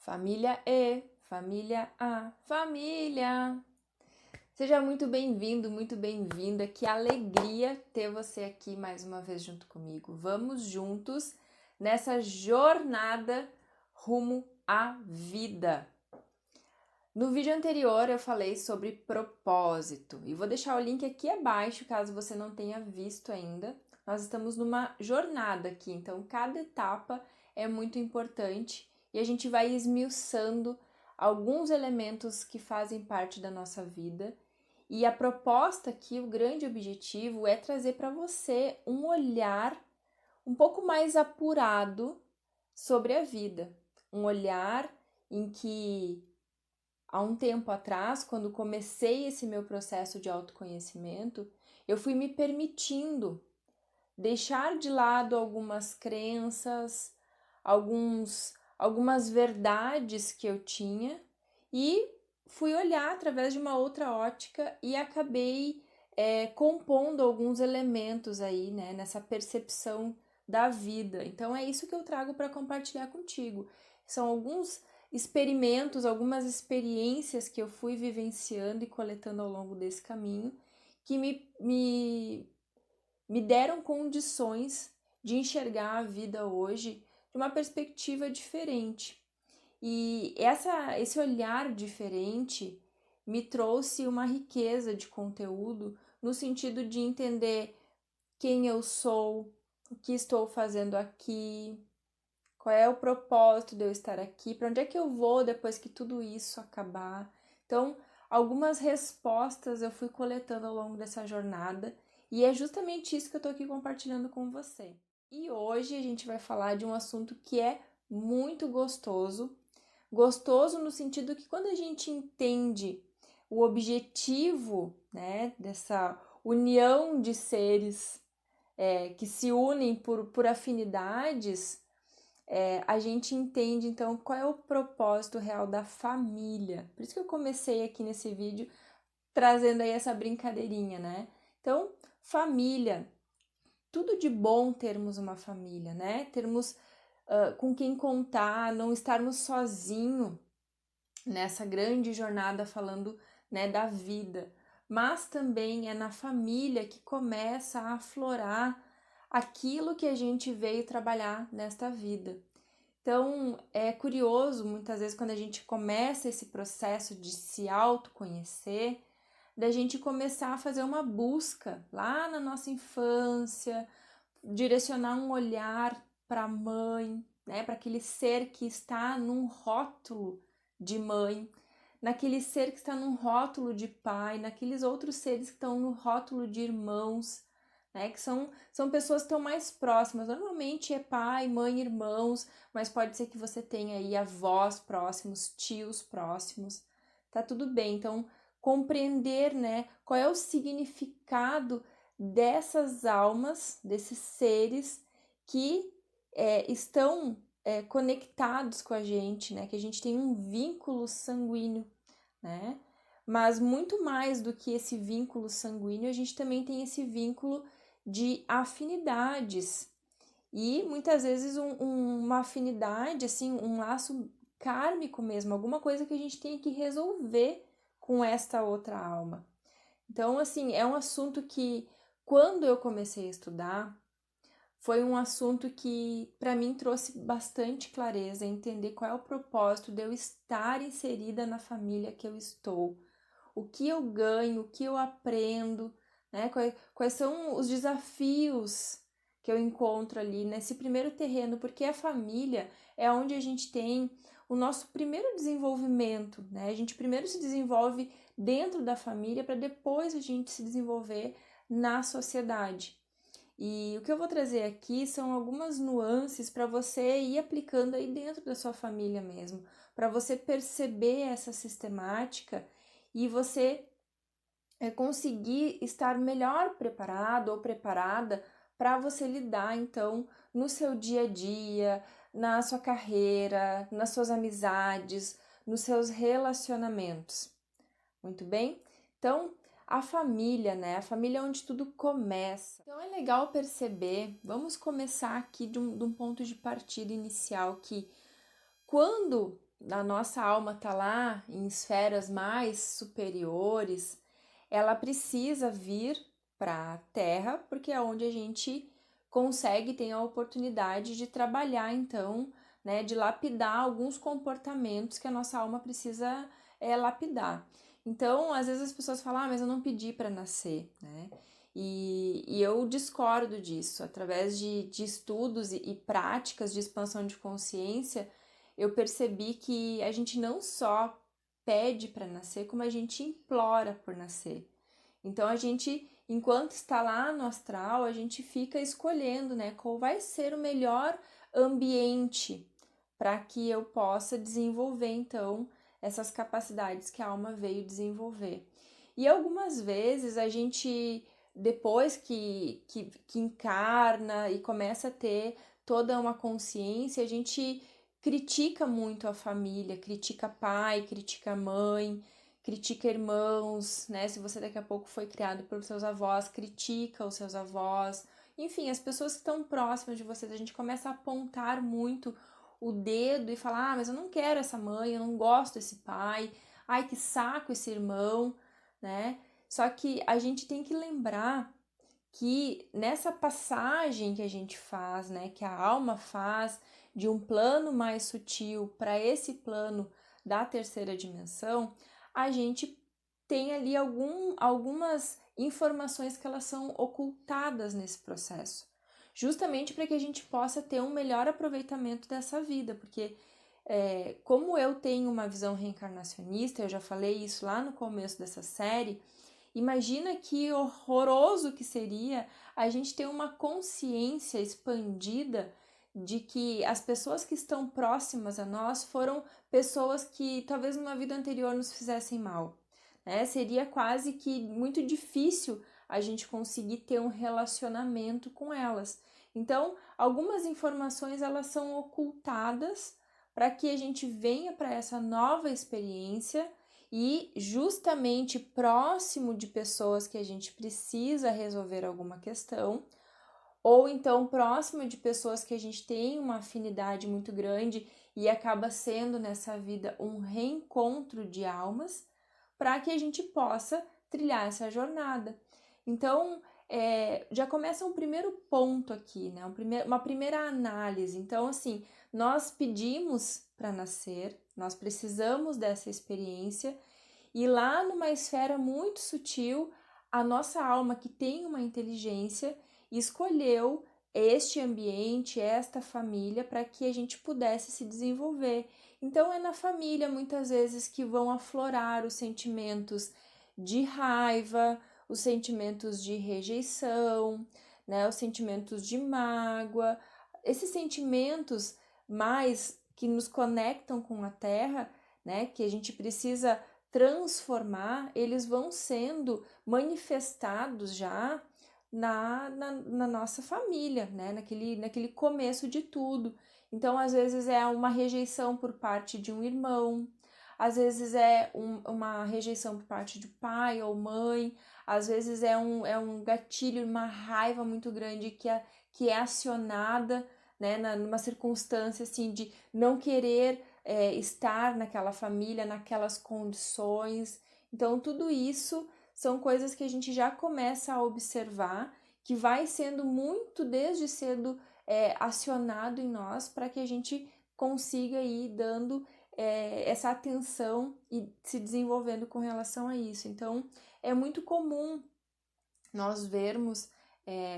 Família E, família A, família. Seja muito bem-vindo, muito bem-vinda. Que alegria ter você aqui mais uma vez junto comigo. Vamos juntos nessa jornada rumo à vida. No vídeo anterior eu falei sobre propósito e vou deixar o link aqui abaixo caso você não tenha visto ainda. Nós estamos numa jornada aqui, então cada etapa é muito importante e a gente vai esmiuçando alguns elementos que fazem parte da nossa vida. E a proposta aqui, o grande objetivo é trazer para você um olhar um pouco mais apurado sobre a vida, um olhar em que há um tempo atrás, quando comecei esse meu processo de autoconhecimento, eu fui me permitindo deixar de lado algumas crenças, algumas verdades que eu tinha e fui olhar através de uma outra ótica e acabei compondo alguns elementos aí, né, nessa percepção da vida. Então é isso que eu trago para compartilhar contigo. São alguns experimentos, algumas experiências que eu fui vivenciando e coletando ao longo desse caminho que me deram condições de enxergar a vida hoje de uma perspectiva diferente. E esse olhar diferente me trouxe uma riqueza de conteúdo no sentido de entender quem eu sou, o que estou fazendo aqui, qual é o propósito de eu estar aqui, para onde é que eu vou depois que tudo isso acabar. Então, algumas respostas eu fui coletando ao longo dessa jornada e é justamente isso que eu estou aqui compartilhando com você. E hoje a gente vai falar de um assunto que é muito gostoso. Gostoso no sentido que quando a gente entende o objetivo, né, dessa união de seres que se unem por afinidades, a gente entende então qual é o propósito real da família. Por isso que eu comecei aqui nesse vídeo trazendo aí essa brincadeirinha, né? Então, família, tudo de bom termos uma família, né? Termos com quem contar, não estarmos sozinhos nessa grande jornada falando, né, da vida. Mas também é na família que começa a aflorar aquilo que a gente veio trabalhar nesta vida. Então, é curioso, muitas vezes, quando a gente começa esse processo de se autoconhecer, da gente começar a fazer uma busca lá na nossa infância, direcionar um olhar para a mãe, né, para aquele ser que está num rótulo de mãe, naquele ser que está num rótulo de pai, naqueles outros seres que estão no rótulo de irmãos, né, que são pessoas que estão mais próximas. Normalmente é pai, mãe, irmãos, mas pode ser que você tenha aí avós próximos, tios próximos, tá tudo bem. Então, compreender, né, qual é o significado dessas almas, desses seres que estão conectados com a gente, né, que a gente tem um vínculo sanguíneo, né, mas muito mais do que esse vínculo sanguíneo, a gente também tem esse vínculo de afinidades e muitas vezes uma afinidade, assim, um laço kármico mesmo, alguma coisa que a gente tem que resolver com esta outra alma. Então, assim, é um assunto que, quando eu comecei a estudar, foi um assunto que, para mim, trouxe bastante clareza, entender qual é o propósito de eu estar inserida na família que eu estou, o que eu ganho, o que eu aprendo, né? Quais são os desafios que eu encontro ali nesse primeiro terreno, porque a família é onde a gente tem o nosso primeiro desenvolvimento, né? A gente primeiro se desenvolve dentro da família para depois a gente se desenvolver na sociedade. E o que eu vou trazer aqui são algumas nuances para você ir aplicando aí dentro da sua família mesmo, para você perceber essa sistemática e você conseguir estar melhor preparado ou preparada para você lidar então no seu dia a dia, na sua carreira, nas suas amizades, nos seus relacionamentos. Muito bem? Então, a família, né? A família é onde tudo começa. Então, é legal perceber, vamos começar aqui de um ponto de partida inicial, que quando a nossa alma está lá em esferas mais superiores, ela precisa vir para a Terra, porque é onde a gente consegue, tem a oportunidade de trabalhar, então, né, de lapidar alguns comportamentos que a nossa alma precisa lapidar. Então, às vezes as pessoas falam, mas eu não pedi para nascer, né? E eu discordo disso. Através de estudos e práticas de expansão de consciência, eu percebi que a gente não só pede para nascer, como a gente implora por nascer. Então a gente, enquanto está lá no astral, a gente fica escolhendo, né, qual vai ser o melhor ambiente para que eu possa desenvolver então essas capacidades que a alma veio desenvolver. E algumas vezes a gente, depois que encarna e começa a ter toda uma consciência, a gente critica muito a família, critica pai, critica mãe, critica irmãos, né? Se você daqui a pouco foi criado pelos seus avós, critica os seus avós. Enfim, as pessoas que estão próximas de você, a gente começa a apontar muito o dedo e falar: mas eu não quero essa mãe, eu não gosto desse pai, ai que saco esse irmão, né? Só que a gente tem que lembrar que nessa passagem que a gente faz, né, que a alma faz de um plano mais sutil para esse plano da terceira dimensão, a gente tem ali algumas informações que elas são ocultadas nesse processo, justamente para que a gente possa ter um melhor aproveitamento dessa vida, porque como eu tenho uma visão reencarnacionista, eu já falei isso lá no começo dessa série. Imagina que horroroso que seria a gente ter uma consciência expandida de que as pessoas que estão próximas a nós foram pessoas que talvez numa vida anterior nos fizessem mal, né? Seria quase que muito difícil a gente conseguir ter um relacionamento com elas. Então, algumas informações elas são ocultadas para que a gente venha para essa nova experiência e justamente próximo de pessoas que a gente precisa resolver alguma questão, ou então próximo de pessoas que a gente tem uma afinidade muito grande e acaba sendo nessa vida um reencontro de almas, para que a gente possa trilhar essa jornada. Então, já começa um primeiro ponto aqui, né? Uma primeira análise. Então, assim, nós pedimos para nascer, nós precisamos dessa experiência, e lá numa esfera muito sutil, a nossa alma, que tem uma inteligência, escolheu este ambiente, esta família, para que a gente pudesse se desenvolver. Então, é na família, muitas vezes, que vão aflorar os sentimentos de raiva, os sentimentos de rejeição, né, os sentimentos de mágoa, esses sentimentos mais que nos conectam com a Terra, né, que a gente precisa transformar, eles vão sendo manifestados já na nossa família, né? Naquele começo de tudo. Então, às vezes é uma rejeição por parte de um irmão, às vezes é uma rejeição por parte de pai ou mãe, às vezes é um gatilho, uma raiva muito grande que é acionada, né, numa circunstância assim de não querer estar naquela família, naquelas condições. Então, tudo isso são coisas que a gente já começa a observar, que vai sendo muito desde cedo acionado em nós para que a gente consiga ir dando essa atenção e se desenvolvendo com relação a isso. Então, é muito comum nós vermos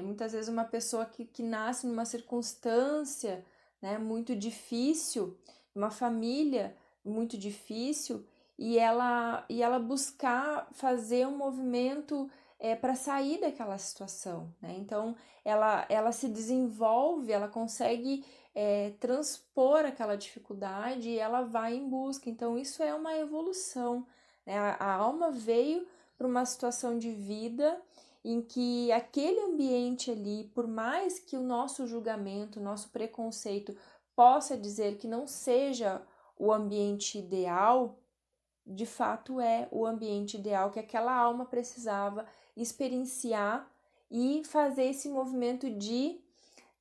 muitas vezes uma pessoa que nasce numa circunstância, né, muito difícil, uma família muito difícil, e ela buscar fazer um movimento para sair daquela situação, né? Então ela se desenvolve, ela consegue transpor aquela dificuldade e ela vai em busca. Então isso é uma evolução, né? A alma veio para uma situação de vida em que aquele ambiente ali, por mais que o nosso julgamento, o nosso preconceito possa dizer que não seja o ambiente ideal, de fato é o ambiente ideal que aquela alma precisava experienciar e fazer esse movimento de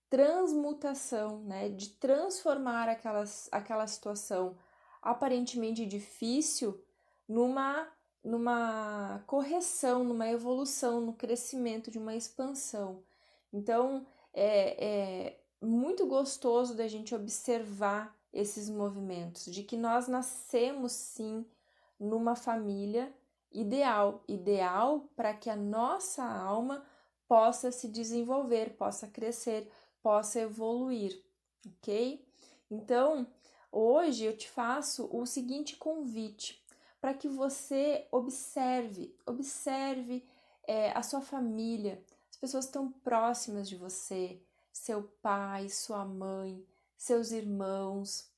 transmutação, né, de transformar aquela situação aparentemente difícil numa correção, numa evolução, no crescimento, de uma expansão. Então, é muito gostoso da gente observar esses movimentos, de que nós nascemos sim numa família ideal para que a nossa alma possa se desenvolver, possa crescer, possa evoluir, ok? Então, hoje eu te faço o seguinte convite, para que você observe a sua família, as pessoas tão próximas de você, seu pai, sua mãe, seus irmãos,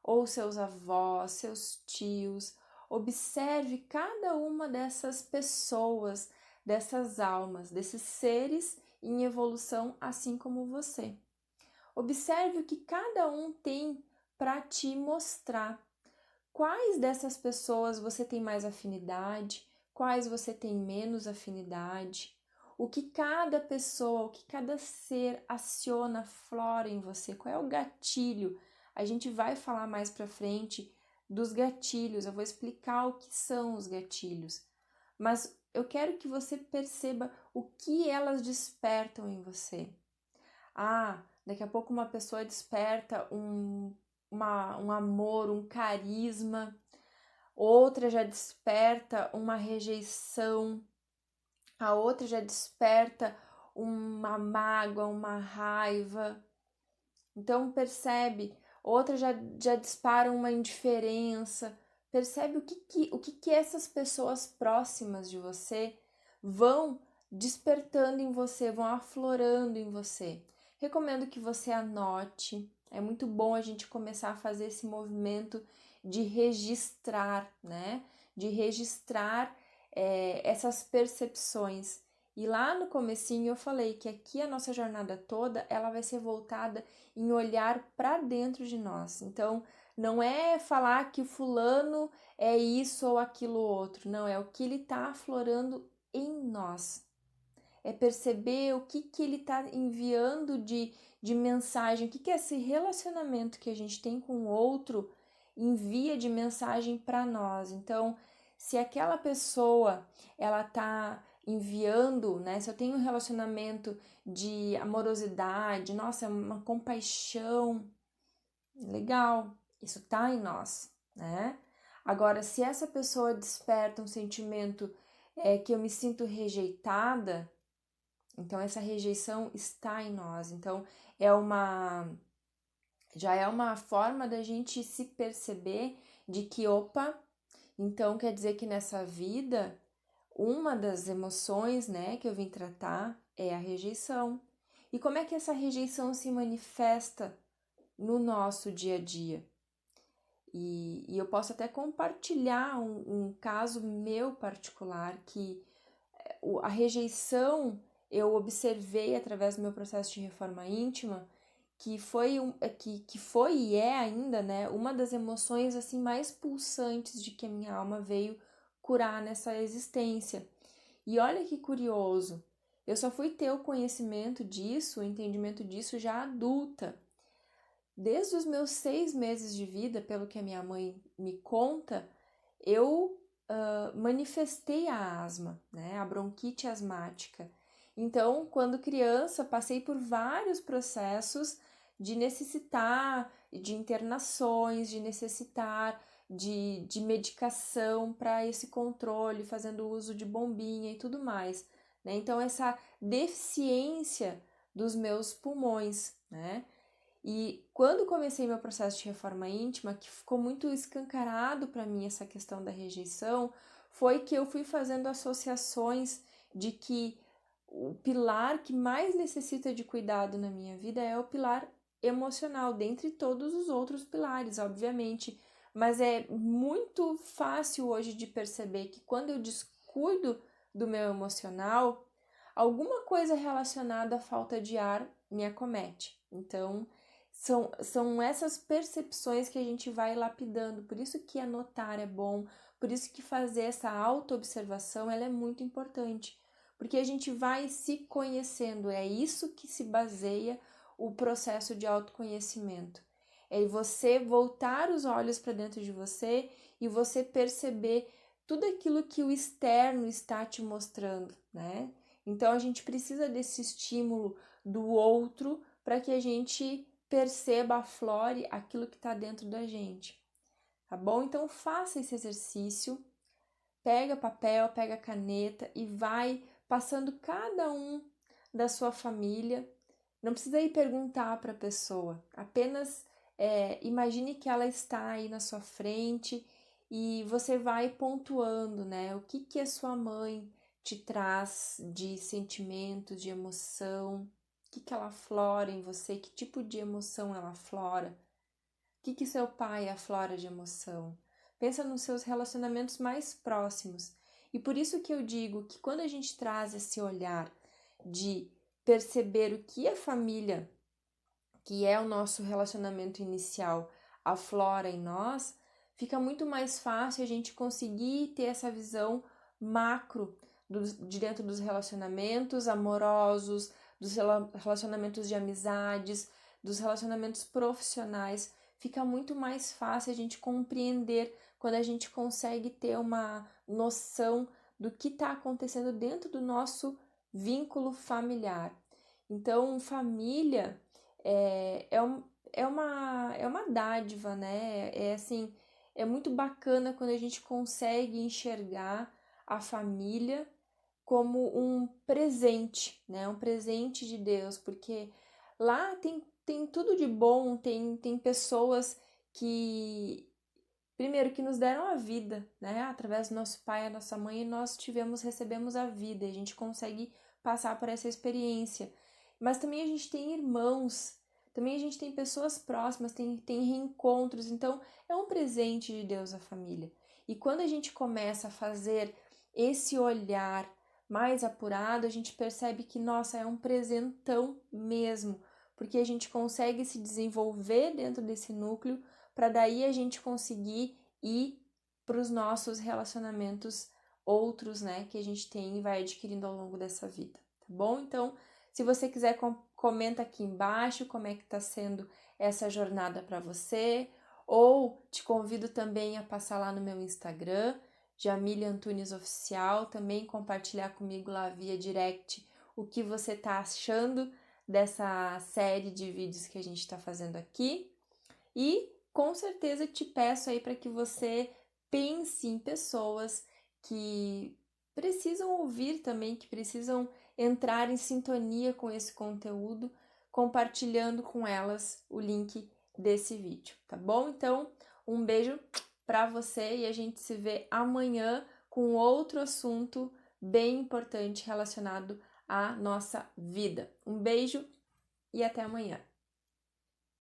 ou seus avós, seus tios. Observe cada uma dessas pessoas, dessas almas, desses seres em evolução, assim como você. Observe o que cada um tem para te mostrar. Quais dessas pessoas você tem mais afinidade? Quais você tem menos afinidade? O que cada pessoa, o que cada ser aciona, flora em você? Qual é o gatilho? A gente vai falar mais pra frente dos gatilhos, eu vou explicar o que são os gatilhos. Mas eu quero que você perceba o que elas despertam em você. Daqui a pouco uma pessoa desperta um amor, um carisma, outra já desperta uma rejeição, a outra já desperta uma mágoa, uma raiva. Então percebe, outra já dispara uma indiferença. Percebe o que essas pessoas próximas de você vão despertando em você, vão aflorando em você. Recomendo que você anote. É muito bom a gente começar a fazer esse movimento de registrar, né? De registrar essas percepções. E lá no comecinho eu falei que aqui a nossa jornada toda ela vai ser voltada em olhar para dentro de nós. Então, não é falar que o fulano é isso ou aquilo outro, não, é o que ele está aflorando em nós. É perceber o que ele está enviando de mensagem, o que esse relacionamento que a gente tem com o outro envia de mensagem para nós. Então, se aquela pessoa ela está enviando, né? Se eu tenho um relacionamento de amorosidade, nossa, uma compaixão, legal, isso tá em nós, né? Agora, se essa pessoa desperta um sentimento que eu me sinto rejeitada, então essa rejeição está em nós. Então já é uma forma da gente se perceber de que, opa, então quer dizer que nessa vida uma das emoções, né, que eu vim tratar é a rejeição. E como é que essa rejeição se manifesta no nosso dia a dia? E eu posso até compartilhar um caso meu particular que a rejeição eu observei através do meu processo de reforma íntima que foi e é ainda, né, uma das emoções assim mais pulsantes de que a minha alma veio curar nessa existência. E olha que curioso, eu só fui ter o conhecimento disso, o entendimento disso já adulta. Desde os meus 6 meses de vida, pelo que a minha mãe me conta, eu manifestei a asma, né, a bronquite asmática. Então, quando criança, passei por vários processos de necessitar de internações, de necessitar de medicação para esse controle, fazendo uso de bombinha e tudo mais, né? Então, essa deficiência dos meus pulmões, né? E quando comecei meu processo de reforma íntima, que ficou muito escancarado para mim essa questão da rejeição, foi que eu fui fazendo associações de que o pilar que mais necessita de cuidado na minha vida é o pilar emocional, dentre todos os outros pilares, obviamente. Mas é muito fácil hoje de perceber que quando eu descuido do meu emocional, alguma coisa relacionada à falta de ar me acomete. Então, são essas percepções que a gente vai lapidando, por isso que anotar é bom, por isso que fazer essa autoobservação ela é muito importante, porque a gente vai se conhecendo, é isso que se baseia o processo de autoconhecimento. É você voltar os olhos para dentro de você e você perceber tudo aquilo que o externo está te mostrando, né? Então a gente precisa desse estímulo do outro para que a gente perceba, aflore aquilo que está dentro da gente, tá bom? Então faça esse exercício, pega papel, pega caneta e vai passando cada um da sua família. Não precisa ir perguntar para a pessoa, apenas imagine que ela está aí na sua frente e você vai pontuando, né? O que a sua mãe te traz de sentimentos, de emoção, o que ela aflora em você, que tipo de emoção ela aflora, o que seu pai aflora de emoção. Pensa nos seus relacionamentos mais próximos. E por isso que eu digo que quando a gente traz esse olhar de perceber o que a família, que é o nosso relacionamento inicial, aflora em nós, fica muito mais fácil a gente conseguir ter essa visão macro de dentro dos relacionamentos amorosos, dos relacionamentos de amizades, dos relacionamentos profissionais. Fica muito mais fácil a gente compreender quando a gente consegue ter uma noção do que está acontecendo dentro do nosso vínculo familiar. Então, família é, é, um, é uma dádiva, né? É assim, é muito bacana quando a gente consegue enxergar a família como um presente, né? Um presente de Deus, porque lá tem tudo de bom, tem pessoas que, primeiro, que nos deram a vida, né? Através do nosso pai e a nossa mãe, nós recebemos a vida, e a gente consegue passar por essa experiência. Mas também a gente tem irmãos, também a gente tem pessoas próximas, tem reencontros, então é um presente de Deus a família. E quando a gente começa a fazer esse olhar mais apurado, a gente percebe que, nossa, é um presentão mesmo, porque a gente consegue se desenvolver dentro desse núcleo para daí a gente conseguir ir para os nossos relacionamentos outros, né, que a gente tem e vai adquirindo ao longo dessa vida, tá bom? Então, se você quiser, comenta aqui embaixo como é que está sendo essa jornada para você, ou te convido também a passar lá no meu Instagram, Jamília Antunes Oficial, também compartilhar comigo lá via direct o que você está achando dessa série de vídeos que a gente está fazendo aqui. E com certeza te peço aí para que você pense em pessoas que precisam ouvir também, que precisam entrar em sintonia com esse conteúdo, compartilhando com elas o link desse vídeo, tá bom? Então, um beijo para você e a gente se vê amanhã com outro assunto bem importante relacionado à nossa vida. Um beijo e até amanhã.